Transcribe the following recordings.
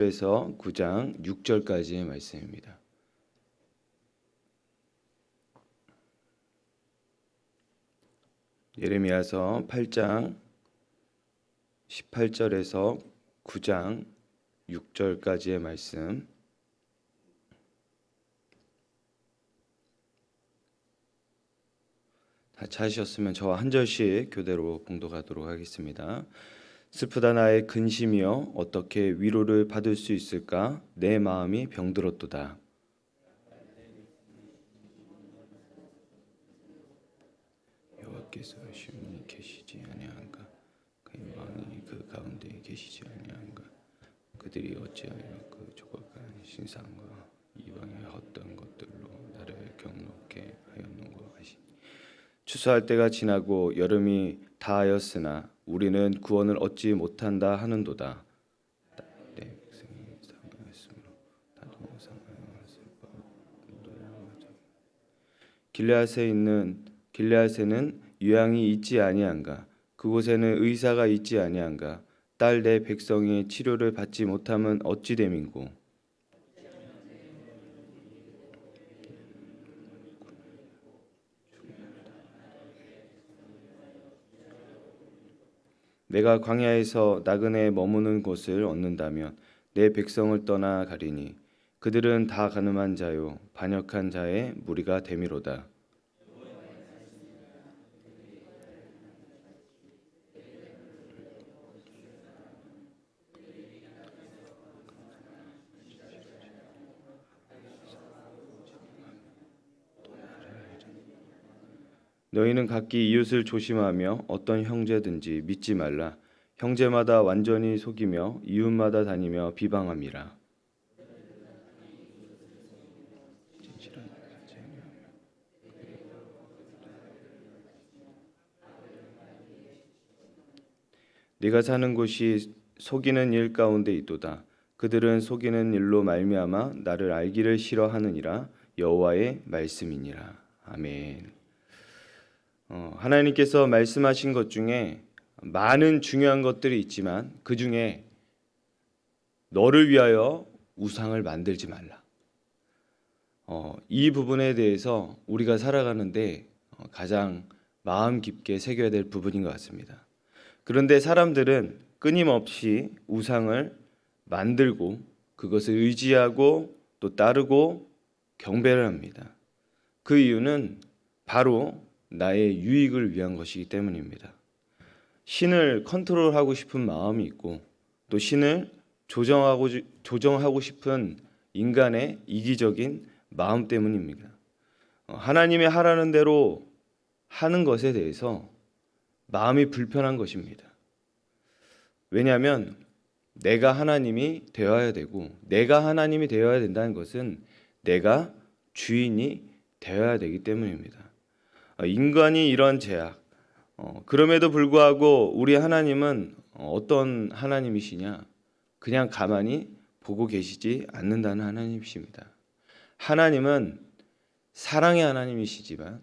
그래서 9장 6절까지의 말씀입니다. 예레미야서 8장 18절에서 9장 6절까지의 말씀. 다 찾으셨으면 저와 한 절씩 교대로 봉독하도록 하겠습니다. 슬프다 나의 근심이여 어떻게 위로를 받을 수 있을까? 내 마음이 병들었도다. 여호와께서 시온에 계시지 아니한가? 그의 왕이 그 가운데 계시지 아니한가? 그들이 어찌하여 그 조각한 신상과 이방의 헛된 것들로 나를 경록게 하였는고 하시니 추수할 때가 지나고 여름이 다하였으나 우리는 구원을 얻지 못한다 하는도다. 내 백성이 상하였으므로 나도 상하였을 것. 길르앗에는 유향이 있지 아니한가? 그곳에는 의사가 있지 아니한가? 딸 내 백성이 치료를 받지 못함은 어찌 됨인고? 내가 광야에서 나그네 머무는 곳을 얻는다면 내 백성을 떠나 가리니 그들은 다 가늠한 자요 반역한 자의 무리가 되미로다. 너희는 각기 이웃을 조심하며 어떤 형제든지 믿지 말라. 형제마다 완전히 속이며 이웃마다 다니며 비방함이라. 네가 사는 곳이 속이는 일 가운데 있도다. 그들은 속이는 일로 말미암아 나를 알기를 싫어하느니라. 여호와의 말씀이니라. 아멘. 하나님께서 말씀하신 것 중에 많은 중요한 것들이 있지만 그 중에 너를 위하여 우상을 만들지 말라. 이 부분에 대해서 우리가 살아가는데 가장 마음 깊게 새겨야 될 부분인 것 같습니다. 그런데 사람들은 끊임없이 우상을 만들고 그것을 의지하고 또 따르고 경배를 합니다. 그 이유는 바로 나의 유익을 위한 것이기 때문입니다. 신을 컨트롤하고 싶은 마음이 있고 또 신을 조정하고 싶은 인간의 이기적인 마음 때문입니다. 하나님의 하라는 대로 하는 것에 대해서 마음이 불편한 것입니다. 왜냐하면 내가 하나님이 되어야 되고 내가 하나님이 되어야 된다는 것은 내가 주인이 되어야 되기 때문입니다. 인간이 이런 제약, 그럼에도 불구하고 우리 하나님은 어떤 하나님이시냐? 그냥 가만히 보고 계시지 않는다는 하나님이십니다. 하나님은 사랑의 하나님이시지만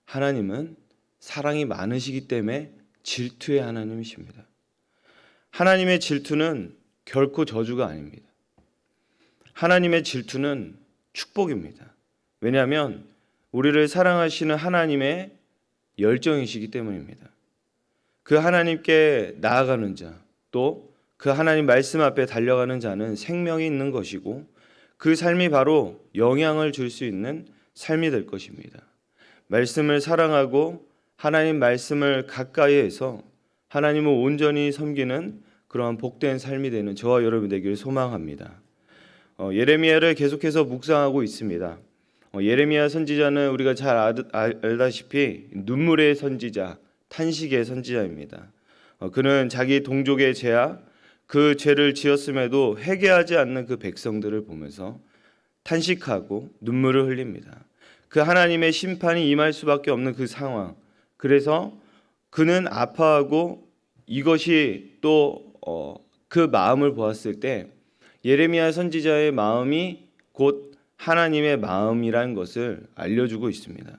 하나님은 사랑이 많으시기 때문에 질투의 하나님이십니다. 하나님의 질투는 결코 저주가 아닙니다. 하나님의 질투는 축복입니다. 왜냐하면 우리를 사랑하시는 하나님의 열정이시기 때문입니다. 그 하나님께 나아가는 자, 또 그 하나님 말씀 앞에 달려가는 자는 생명이 있는 것이고 그 삶이 바로 영향을 줄 수 있는 삶이 될 것입니다. 말씀을 사랑하고 하나님 말씀을 가까이 해서 하나님을 온전히 섬기는 그러한 복된 삶이 되는 저와 여러분 되기를 소망합니다. 예레미야를 계속해서 묵상하고 있습니다. 예레미야 선지자는 우리가 잘 알다시피 눈물의 선지자, 탄식의 선지자입니다. 그는 자기 동족의 죄악, 그 죄를 지었음에도 회개하지 않는 그 백성들을 보면서 탄식하고 눈물을 흘립니다. 그 하나님의 심판이 임할 수밖에 없는 그 상황. 그래서 그는 아파하고 이것이 또 그 마음을 보았을 때 예레미야 선지자의 마음이 곧 하나님의 마음이라는 것을 알려주고 있습니다.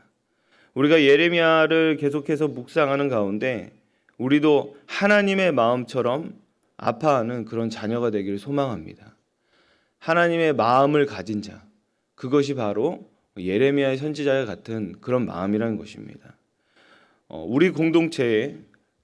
우리가 예레미야를 계속해서 묵상하는 가운데 우리도 하나님의 마음처럼 아파하는 그런 자녀가 되기를 소망합니다. 하나님의 마음을 가진 자, 그것이 바로 예레미야의 선지자와 같은 그런 마음이라는 것입니다. 우리 공동체에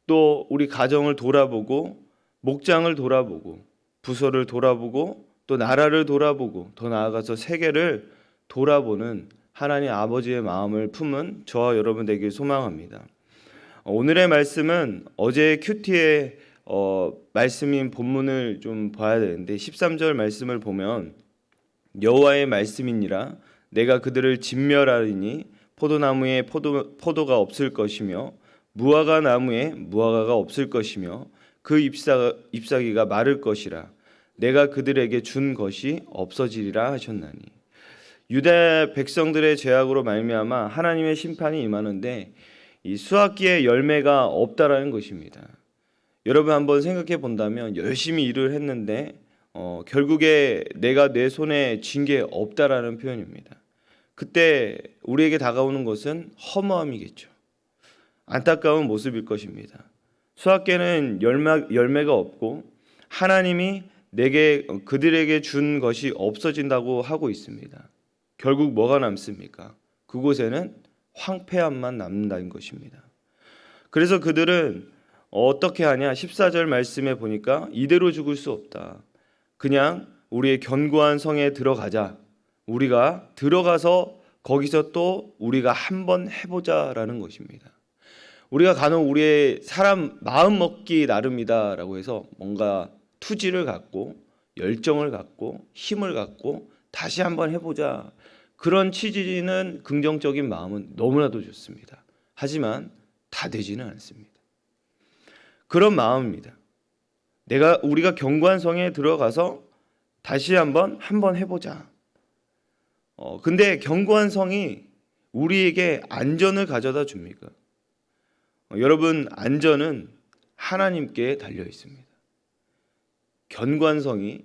또 우리 가정을 돌아보고 목장을 돌아보고 부서를 돌아보고 또 나라를 돌아보고 더 나아가서 세계를 돌아보는 하나님 아버지의 마음을 품은 저와 여러분 되길 소망합니다. 오늘의 말씀은 어제 큐티의 말씀인 본문을 좀 봐야 되는데 13절 말씀을 보면 여호와의 말씀이니라 내가 그들을 진멸하리니 포도나무에 포도가 없을 것이며 무화과 나무에 무화과가 없을 것이며 그 잎사귀가 마를 것이라 내가 그들에게 준 것이 없어지리라 하셨나니. 유대 백성들의 죄악으로 말미암아 하나님의 심판이 임하는데 이 수확기에 열매가 없다라는 것입니다. 여러분 한번 생각해 본다면 열심히 일을 했는데 결국에 내가 내 손에 쥔 게 없다라는 표현입니다. 그때 우리에게 다가오는 것은 허무함이겠죠. 안타까운 모습일 것입니다. 수확계는 열매가 없고 하나님이 그들에게 준 것이 없어진다고 하고 있습니다. 결국 뭐가 남습니까? 그곳에는 황폐함만 남는다는 것입니다. 그래서 그들은 어떻게 하냐? 14절 말씀에 보니까 이대로 죽을 수 없다. 그냥 우리의 견고한 성에 들어가자. 우리가 들어가서 거기서 또 우리가 한번 해보자라는 것입니다. 우리가 간혹 우리의 사람 마음 먹기 나름이다라고 해서 뭔가 투지를 갖고 열정을 갖고 힘을 갖고 다시 한번 해보자. 그런 취지는 긍정적인 마음은 너무나도 좋습니다. 하지만 다 되지는 않습니다. 그런 마음입니다. 우리가 견고한 성에 들어가서 다시 한번 해보자. 근데 견고한 성이 우리에게 안전을 가져다 줍니까? 여러분, 안전은 하나님께 달려 있습니다. 견고한 성이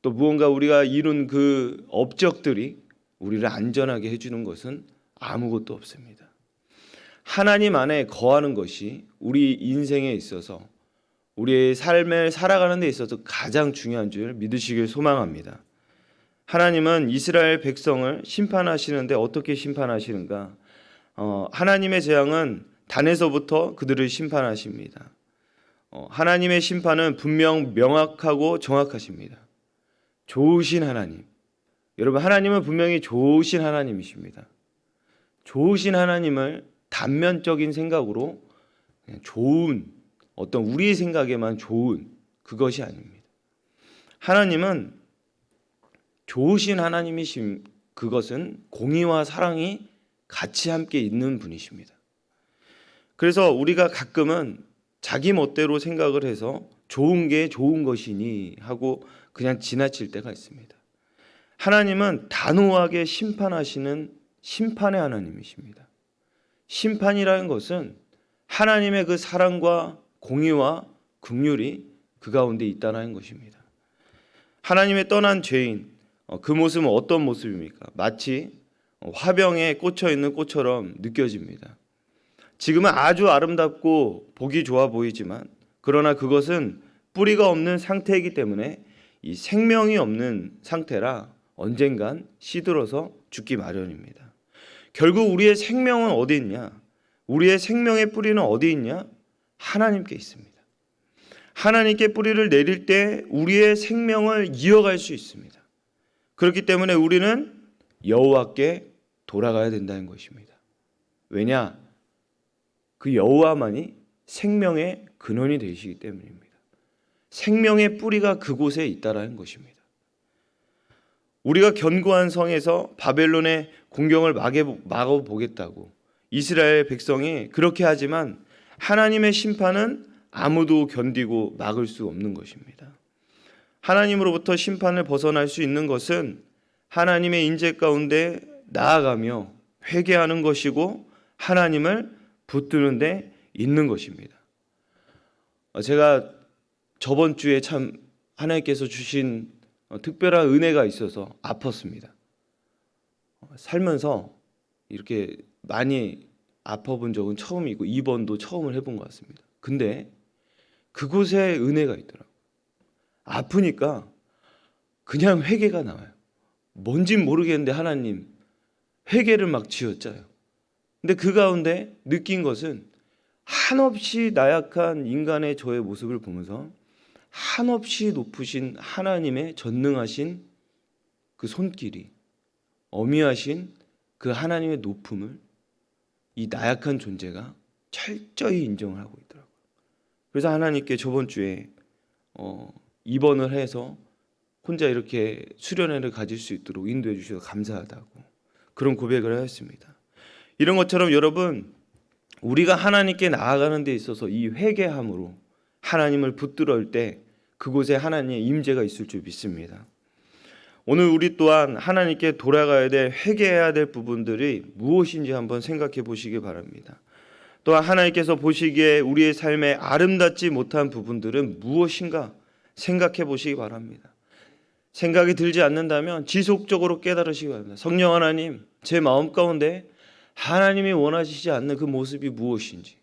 또 무언가 우리가 이룬 그 업적들이 우리를 안전하게 해주는 것은 아무것도 없습니다. 하나님 안에 거하는 것이 우리 인생에 있어서 우리의 삶을 살아가는 데 있어서 가장 중요한 줄 믿으시길 소망합니다. 하나님은 이스라엘 백성을 심판하시는데 어떻게 심판하시는가? 하나님의 재앙은 단에서부터 그들을 심판하십니다. 하나님의 심판은 분명 명확하고 정확하십니다. 좋으신 하나님. 여러분, 하나님은 분명히 좋으신 하나님이십니다. 좋으신 하나님을 단면적인 생각으로 그냥 좋은 어떤 우리 생각에만 좋은 그것이 아닙니다. 하나님은 좋으신 하나님이신 그것은 공의와 사랑이 같이 함께 있는 분이십니다. 그래서 우리가 가끔은 자기 멋대로 생각을 해서 좋은 게 좋은 것이니 하고 그냥 지나칠 때가 있습니다. 하나님은 단호하게 심판하시는 심판의 하나님이십니다. 심판이라는 것은 하나님의 그 사랑과 공의와 긍휼이 그 가운데 있다는 것입니다. 하나님의 떠난 죄인, 그 모습은 어떤 모습입니까? 마치 화병에 꽂혀 있는 꽃처럼 느껴집니다. 지금은 아주 아름답고 보기 좋아 보이지만 그러나 그것은 뿌리가 없는 상태이기 때문에 이 생명이 없는 상태라 언젠간 시들어서 죽기 마련입니다. 결국 우리의 생명은 어디 있냐? 우리의 생명의 뿌리는 어디 있냐? 하나님께 있습니다. 하나님께 뿌리를 내릴 때 우리의 생명을 이어갈 수 있습니다. 그렇기 때문에 우리는 여호와께 돌아가야 된다는 것입니다. 왜냐? 그 여호와만이 생명의 근원이 되시기 때문입니다. 생명의 뿌리가 그곳에 있다라는 것입니다. 우리가 견고한 성에서 바벨론의 공격을 막아보겠다고 이스라엘 백성이 그렇게 하지만 하나님의 심판은 아무도 견디고 막을 수 없는 것입니다. 하나님으로부터 심판을 벗어날 수 있는 것은 하나님의 인재 가운데 나아가며 회개하는 것이고 하나님을 붙드는 데 있는 것입니다. 제가 저번 주에 참 하나님께서 주신 특별한 은혜가 있어서 아팠습니다. 살면서 이렇게 많이 아파본 적은 처음이고 입원도 처음을 해본 것 같습니다. 근데 그곳에 은혜가 있더라고요. 아프니까 그냥 회개가 나와요. 뭔진 모르겠는데 하나님 회개를 막 지어짜요. 근데 그 가운데 느낀 것은 한없이 나약한 인간의 저의 모습을 보면서 한없이 높으신 하나님의 전능하신 그 손길이, 어미하신 그 하나님의 높음을 이 나약한 존재가 철저히 인정을 하고 있더라고요. 그래서 하나님께 저번 주에 입원을 해서 혼자 이렇게 수련회를 가질 수 있도록 인도해 주셔서 감사하다고 그런 고백을 하였습니다. 이런 것처럼 여러분, 우리가 하나님께 나아가는 데 있어서 이 회개함으로 하나님을 붙들어올 때 그곳에 하나님의 임재가 있을 줄 믿습니다. 오늘 우리 또한 하나님께 돌아가야 될, 회개해야 될 부분들이 무엇인지 한번 생각해 보시기 바랍니다. 또한 하나님께서 보시기에 우리의 삶에 아름답지 못한 부분들은 무엇인가 생각해 보시기 바랍니다. 생각이 들지 않는다면 지속적으로 깨달으시기 바랍니다. 성령 하나님, 제 마음 가운데 하나님이 원하시지 않는 그 모습이 무엇인지,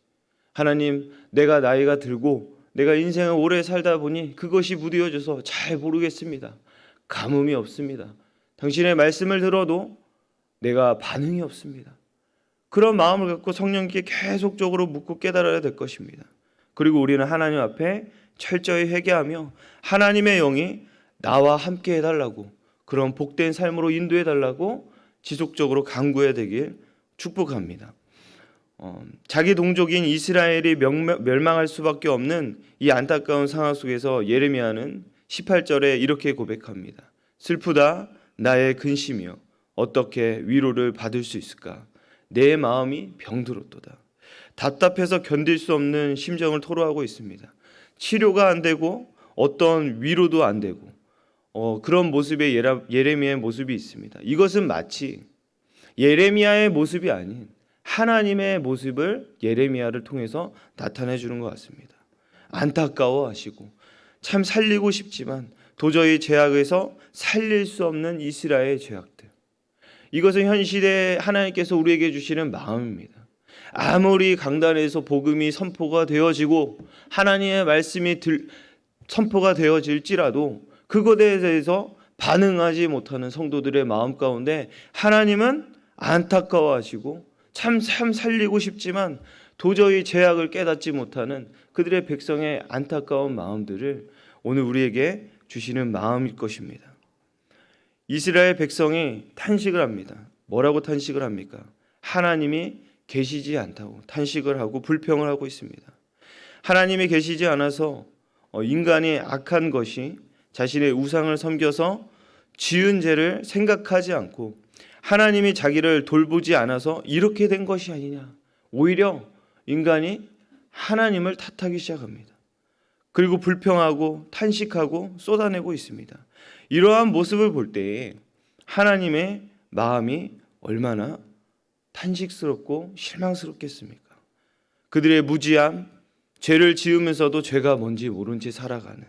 하나님, 내가 나이가 들고 내가 인생을 오래 살다 보니 그것이 무뎌져서 잘 모르겠습니다. 감흥이 없습니다. 당신의 말씀을 들어도 내가 반응이 없습니다. 그런 마음을 갖고 성령께 계속적으로 묻고 깨달아야 될 것입니다. 그리고 우리는 하나님 앞에 철저히 회개하며 하나님의 영이 나와 함께 해달라고, 그런 복된 삶으로 인도해달라고 지속적으로 간구해야 되길 축복합니다. 자기 동족인 이스라엘이 멸망할 수밖에 없는 이 안타까운 상황 속에서 예레미야는 18절에 이렇게 고백합니다. 슬프다 나의 근심이여, 어떻게 위로를 받을 수 있을까? 내 마음이 병들었도다. 답답해서 견딜 수 없는 심정을 토로하고 있습니다. 치료가 안 되고 어떤 위로도 안 되고 그런 모습의 예레미야의 모습이 있습니다. 이것은 마치 예레미야의 모습이 아닌 하나님의 모습을 예레미야를 통해서 나타내 주는 것 같습니다. 안타까워하시고 참 살리고 싶지만 도저히 죄악에서 살릴 수 없는 이스라엘의 죄악들, 이것은 현 시대에 하나님께서 우리에게 주시는 마음입니다. 아무리 강단에서 복음이 선포가 되어지고 하나님의 말씀이 선포가 되어질지라도 그것에 대해서 반응하지 못하는 성도들의 마음 가운데 하나님은 안타까워하시고 참 살리고 싶지만 도저히 죄악을 깨닫지 못하는 그들의 백성의 안타까운 마음들을 오늘 우리에게 주시는 마음일 것입니다. 이스라엘 백성이 탄식을 합니다. 뭐라고 탄식을 합니까? 하나님이 계시지 않다고 탄식을 하고 불평을 하고 있습니다. 하나님이 계시지 않아서 인간이 악한 것이 자신의 우상을 섬겨서 지은 죄를 생각하지 않고 하나님이 자기를 돌보지 않아서 이렇게 된 것이 아니냐, 오히려 인간이 하나님을 탓하기 시작합니다. 그리고 불평하고 탄식하고 쏟아내고 있습니다. 이러한 모습을 볼 때에 하나님의 마음이 얼마나 탄식스럽고 실망스럽겠습니까? 그들의 무지함, 죄를 지으면서도 죄가 뭔지 모른 채 살아가는,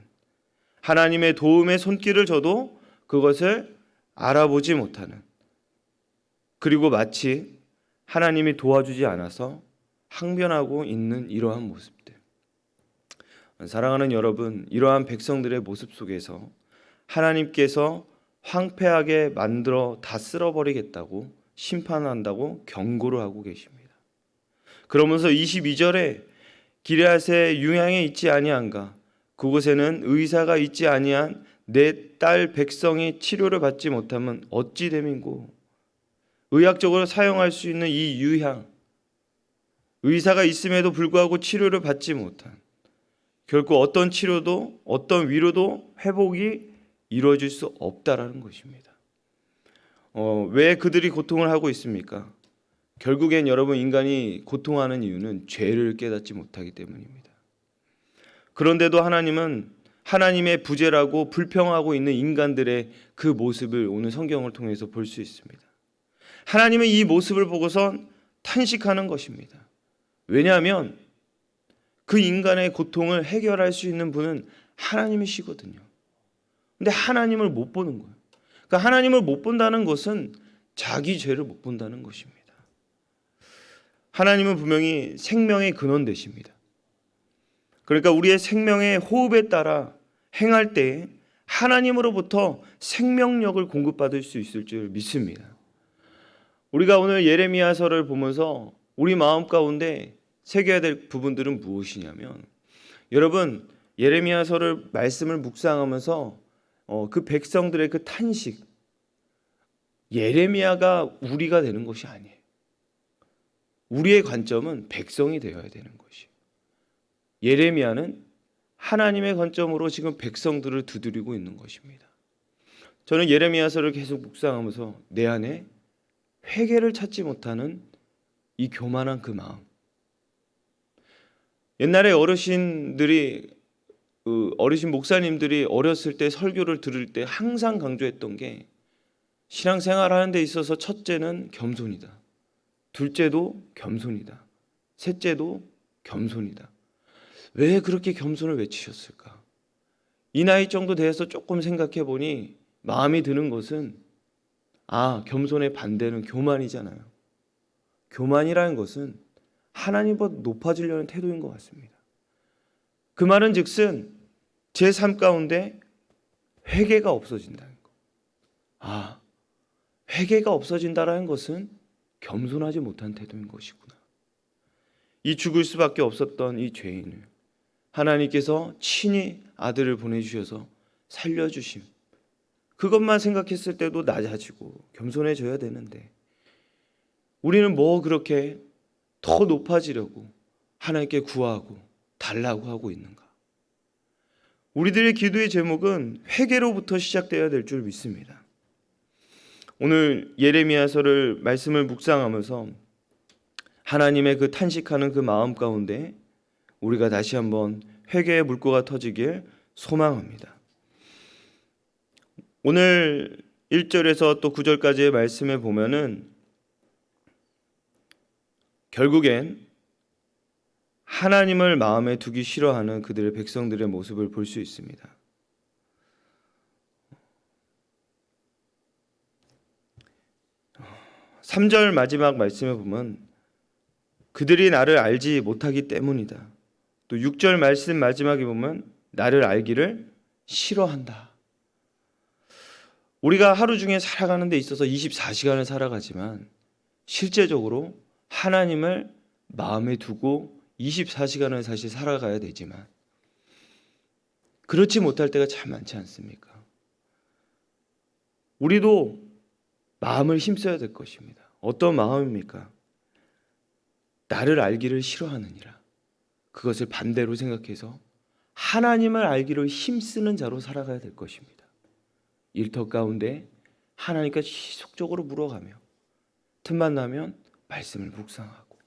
하나님의 도움의 손길을 줘도 그것을 알아보지 못하는, 그리고 마치 하나님이 도와주지 않아서 항변하고 있는 이러한 모습들. 사랑하는 여러분, 이러한 백성들의 모습 속에서 하나님께서 황폐하게 만들어 다 쓸어버리겠다고 심판한다고 경고를 하고 계십니다. 그러면서 22절에 기럇의 융양에 있지 아니한가, 그곳에는 의사가 있지 아니한 내 딸 백성이 치료를 받지 못하면 어찌 됨인고. 의학적으로 사용할 수 있는 이 유향, 의사가 있음에도 불구하고 치료를 받지 못한, 결코 어떤 치료도 어떤 위로도 회복이 이루어질 수 없다라는 것입니다. 왜 그들이 고통을 하고 있습니까? 결국엔 여러분, 인간이 고통하는 이유는 죄를 깨닫지 못하기 때문입니다. 그런데도 하나님은 하나님의 부재라고 불평하고 있는 인간들의 그 모습을 오늘 성경을 통해서 볼 수 있습니다. 하나님은 이 모습을 보고선 탄식하는 것입니다. 왜냐하면 그 인간의 고통을 해결할 수 있는 분은 하나님이시거든요. 근데 하나님을 못 보는 거예요. 그러니까 하나님을 못 본다는 것은 자기 죄를 못 본다는 것입니다. 하나님은 분명히 생명의 근원 되십니다. 그러니까 우리의 생명의 호흡에 따라 행할 때 하나님으로부터 생명력을 공급받을 수 있을 줄 믿습니다. 우리가 오늘 예레미야서를 보면서 우리 마음 가운데 새겨야 될 부분들은 무엇이냐면, 여러분 예레미야서를 말씀을 묵상하면서 그 백성들의 그 탄식, 예레미야가 우리가 되는 것이 아니에요. 우리의 관점은 백성이 되어야 되는 것이에요. 예레미야는 하나님의 관점으로 지금 백성들을 두드리고 있는 것입니다. 저는 예레미야서를 계속 묵상하면서 내 안에 회개를 찾지 못하는 이 교만한 그 마음. 옛날에 어르신 목사님들이 어렸을 때 설교를 들을 때 항상 강조했던 게, 신앙생활 하는 데 있어서 첫째는 겸손이다, 둘째도 겸손이다, 셋째도 겸손이다. 왜 그렇게 겸손을 외치셨을까? 이 나이 정도 돼서 조금 생각해 보니 마음이 드는 것은, 겸손의 반대는 교만이잖아요. 교만이라는 것은 하나님보다 높아지려는 태도인 것 같습니다. 그 말은 즉슨 제 삶 가운데 회개가 없어진다는 거. 회개가 없어진다는 것은 겸손하지 못한 태도인 것이구나. 이 죽을 수밖에 없었던 이 죄인을 하나님께서 친히 아들을 보내주셔서 살려주심, 그것만 생각했을 때도 낮아지고 겸손해져야 되는데, 우리는 뭐 그렇게 더 높아지려고 하나님께 구하고 달라고 하고 있는가? 우리들의 기도의 제목은 회개로부터 시작되어야 될 줄 믿습니다. 오늘 예레미야서를 말씀을 묵상하면서 하나님의 그 탄식하는 그 마음 가운데 우리가 다시 한번 회개의 물꼬가 터지길 소망합니다. 오늘 1절에서 또 9절까지의 말씀에 보면은 결국엔 하나님을 마음에 두기 싫어하는 그들의 백성들의 모습을 볼 수 있습니다. 3절 마지막 말씀에 보면 그들이 나를 알지 못하기 때문이다. 또 6절 말씀 마지막에 보면 나를 알기를 싫어한다. 우리가 하루 중에 살아가는 데 있어서 24시간을 살아가지만 실제적으로 하나님을 마음에 두고 24시간을 사실 살아가야 되지만 그렇지 못할 때가 참 많지 않습니까? 우리도 마음을 힘써야 될 것입니다. 어떤 마음입니까? 나를 알기를 싫어하느니라. 그것을 반대로 생각해서 하나님을 알기를 힘쓰는 자로 살아가야 될 것입니다. 일터 가운데 하나님께 지속적으로 물어가며 틈만 나면 말씀을 묵상하고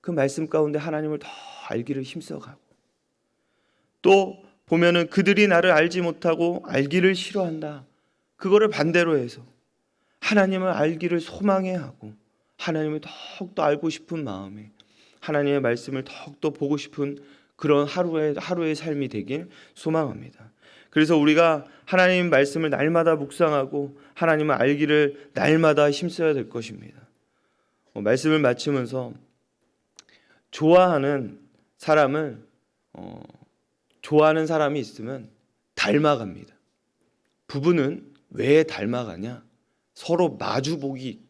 그 말씀 가운데 하나님을 더 알기를 힘써가고, 또 보면은 그들이 나를 알지 못하고 알기를 싫어한다. 그거를 반대로 해서 하나님을 알기를 소망해하고 하나님을 더욱더 알고 싶은 마음에 하나님의 말씀을 더욱더 보고 싶은 그런 하루의 삶이 되길 소망합니다. 그래서 우리가 하나님 말씀을 날마다 묵상하고 하나님을 알기를 날마다 힘써야 될 것입니다. 말씀을 마치면서 좋아하는 사람이 있으면 닮아갑니다. 부부는 왜 닮아가냐? 서로 마주보기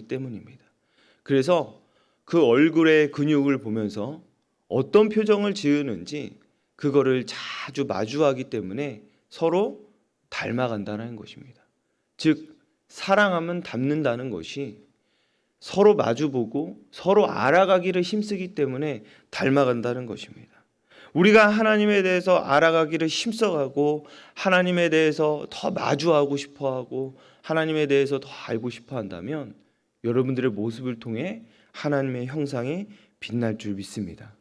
때문입니다. 그래서 그 얼굴의 근육을 보면서 어떤 표정을 지으는지 그거를 자주 마주하기 때문에 서로 닮아간다는 것입니다. 즉 사랑하면 닮는다는 것이 서로 마주보고 서로 알아가기를 힘쓰기 때문에 닮아간다는 것입니다. 우리가 하나님에 대해서 알아가기를 힘써가고 하나님에 대해서 더 마주하고 싶어하고 하나님에 대해서 더 알고 싶어 한다면 여러분들의 모습을 통해 하나님의 형상이 빛날 줄 믿습니다.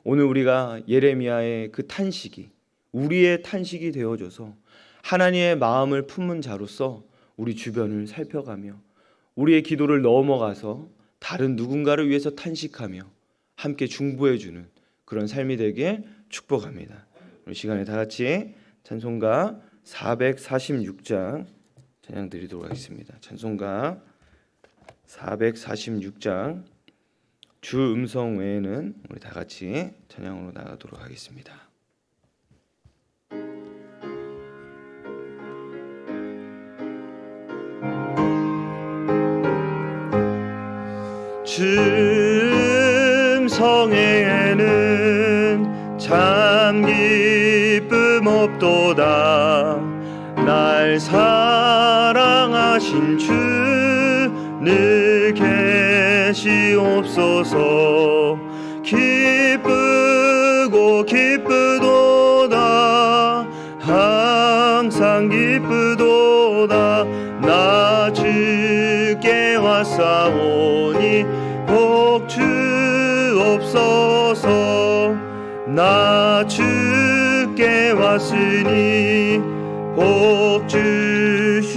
오늘 우리가 예레미야의 그 탄식이 우리의 탄식이 되어줘서 하나님의 마음을 품은 자로서 우리 주변을 살펴가며 우리의 기도를 넘어가서 다른 누군가를 위해서 탄식하며 함께 중보해주는 그런 삶이 되길 축복합니다. 우리 시간에 다 같이 찬송가 446장 찬양 드리도록 하겠습니다. 찬송가 446장 주 음성 외에는 우리 다 같이 찬양으로 나가도록 하겠습니다. 성행에는 참 기쁨 없도다. 날 사랑하신 주 늘 계시옵소서. 기쁘고 기쁘도다. 항상 기쁘도다. 나 주께 왔사오니 복 주옵소서. 나 주께 왔으니 복 주시옵소서.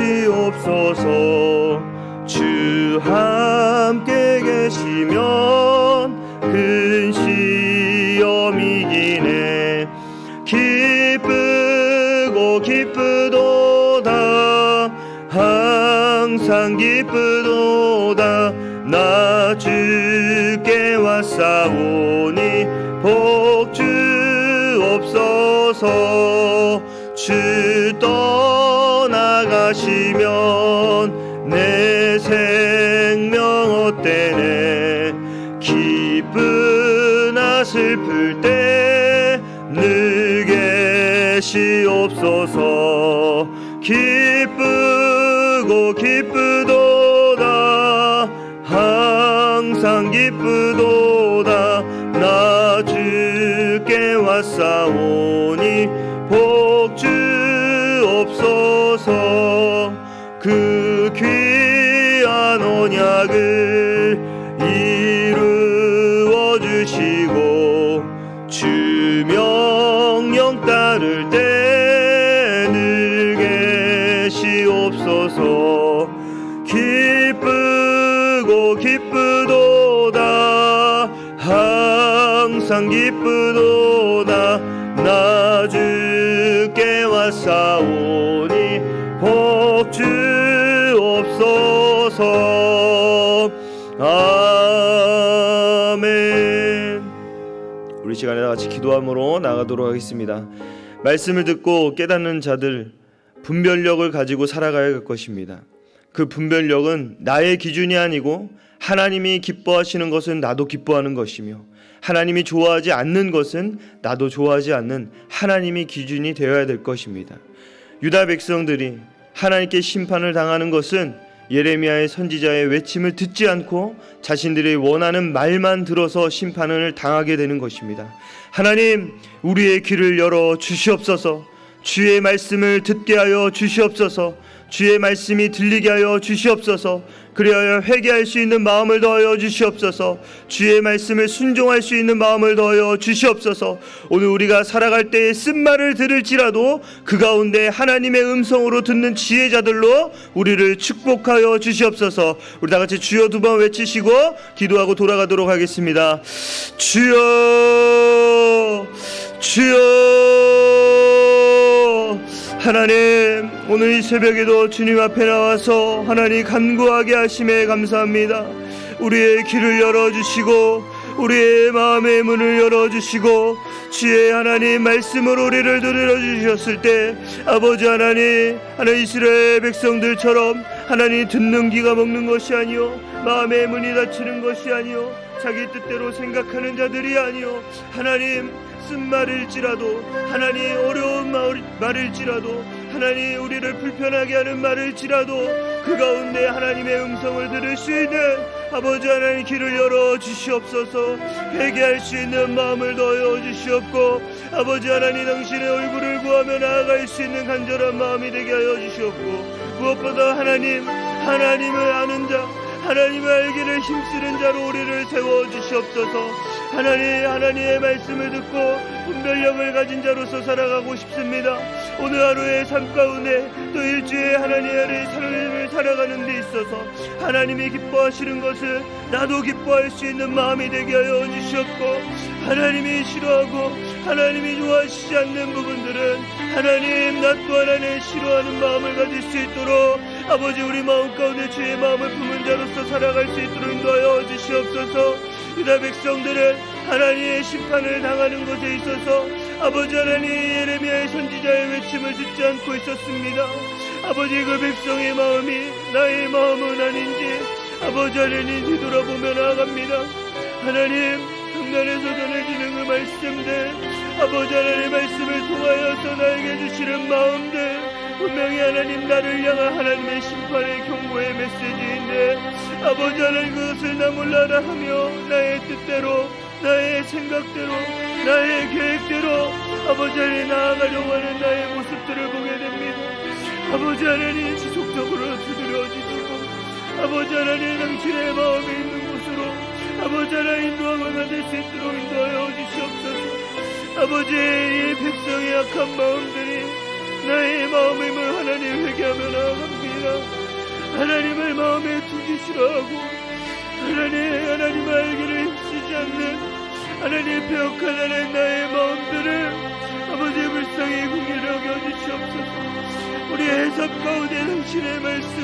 주 함께 계시면 큰 시험 이기네. 기쁘고 기쁘도다. 항상 기쁘도다. 나 주께 왔사오니 복 주옵소서. 주 떠나가시면 내 생명 헛되네. 기쁘나 슬플 때 늘 계시옵소서. 기쁘고 기쁘도다. 항상 기쁘도다. 나 주께 왔사오니 복 주옵소서. 그 귀한 언약을 이루어 주시고 주 명령 따를 때 늘 계시옵소서. 기쁘고 기쁘도다. 항상 기쁘도다. 나 주께 왔사오니 복 주옵소서. 아멘. 우리 시간에 다 같이 기도함으로 나가도록 하겠습니다. 말씀을 듣고 깨닫는 자들 분별력을 가지고 살아가야 할 것입니다. 그 분별력은 나의 기준이 아니고 하나님이 기뻐하시는 것은 나도 기뻐하는 것이며 하나님이 좋아하지 않는 것은 나도 좋아하지 않는 하나님이 기준이 되어야 될 것입니다. 유다 백성들이 하나님께 심판을 당하는 것은 예레미야의 선지자의 외침을 듣지 않고 자신들이 원하는 말만 들어서 심판을 당하게 되는 것입니다. 하나님, 우리의 귀를 열어 주시옵소서. 주의 말씀을 듣게 하여 주시옵소서. 주의 말씀이 들리게 하여 주시옵소서. 그리하여 회개할 수 있는 마음을 더하여 주시옵소서. 주의 말씀을 순종할 수 있는 마음을 더하여 주시옵소서. 오늘 우리가 살아갈 때에 쓴말을 들을지라도 그 가운데 하나님의 음성으로 듣는 지혜자들로 우리를 축복하여 주시옵소서. 우리 다 같이 주여 두 번 외치시고 기도하고 돌아가도록 하겠습니다. 주여, 주여. 하나님, 오늘 이 새벽에도 주님 앞에 나와서 하나님 간구하게 하심에 감사합니다. 우리의 귀를 열어주시고 우리의 마음의 문을 열어주시고 주의 하나님 말씀으로 우리를 들려주셨을 때 아버지 하나님 이스라엘 백성들처럼 하나님 듣는 귀가 먹는 것이 아니요 마음의 문이 닫히는 것이 아니요 자기 뜻대로 생각하는 자들이 아니요 하나님 쓴말일지라도 하나님 어려운 말일지라도 하나님 우리를 불편하게 하는 말일지라도 그 가운데 하나님의 음성을 들을 수 있는 아버지 하나님 귀를 열어 주시옵소서. 회개할 수 있는 마음을 더하여 주시옵고 아버지 하나님 당신의 얼굴을 구하며 나아갈 수 있는 간절한 마음이 되게 하여 주시옵고 무엇보다 하나님을 아는 자 하나님의 알기를 힘쓰는 자로 우리를 세워주시옵소서. 하나님의 말씀을 듣고 분별력을 가진 자로서 살아가고 싶습니다. 오늘 하루의 삶 가운데 또 일주일에 하나님의 삶을 살아가는 데 있어서 하나님이 기뻐하시는 것을 나도 기뻐할 수 있는 마음이 되게 하여 주시옵고 하나님이 싫어하고 하나님이 좋아하시지 않는 부분들은 하나님 나 또한 하나님 싫어하는 마음을 가질 수 있도록 아버지 우리 마음 가운데 주의 마음을 품은 자로서 살아갈 수 있도록 인도하여 주시옵소서. 유다 백성들은 하나님의 심판을 당하는 것에 있어서 아버지 하나님 예레미야의 선지자의 외침을 듣지 않고 있었습니다. 아버지 그 백성의 마음이 나의 마음은 아닌지 아버지 하나님 뒤돌아보며 나아갑니다. 하나님 성단에서 전해지는 그 말씀들, 아버지 하나님 말씀을 통하여서 나에게 주시는 마음들, 분명히 하나님 나를 향한 하나님의 심판의 경고의 메시지인데 아버지 하나님 그것을 나 몰라라 하며 나의 뜻대로, 나의 생각대로, 나의 계획대로 아버지 하나님 나아가려고 하는 나의 모습들을 보게 됩니다. 아버지 하나님 지속적으로 두드려주시고 아버지 하나님 당신의 마음에 있는 곳으로 아버지 하나님 인도함을 받을 수 있도록 인도하여 주시옵소서. 아버지 이 백성의 약한 마음들이 나의 마음임을 하나님 회개하며 나아갑니다. 하나님을 마음에 두기 싫어하고 하나님을 알기를 힘쓰지 않는 하나님 폐역하는 나의 마음들을 아버지 불쌍히 긍휼히 여겨 주시옵소서. 우리 해석 가운데 당신의 말씀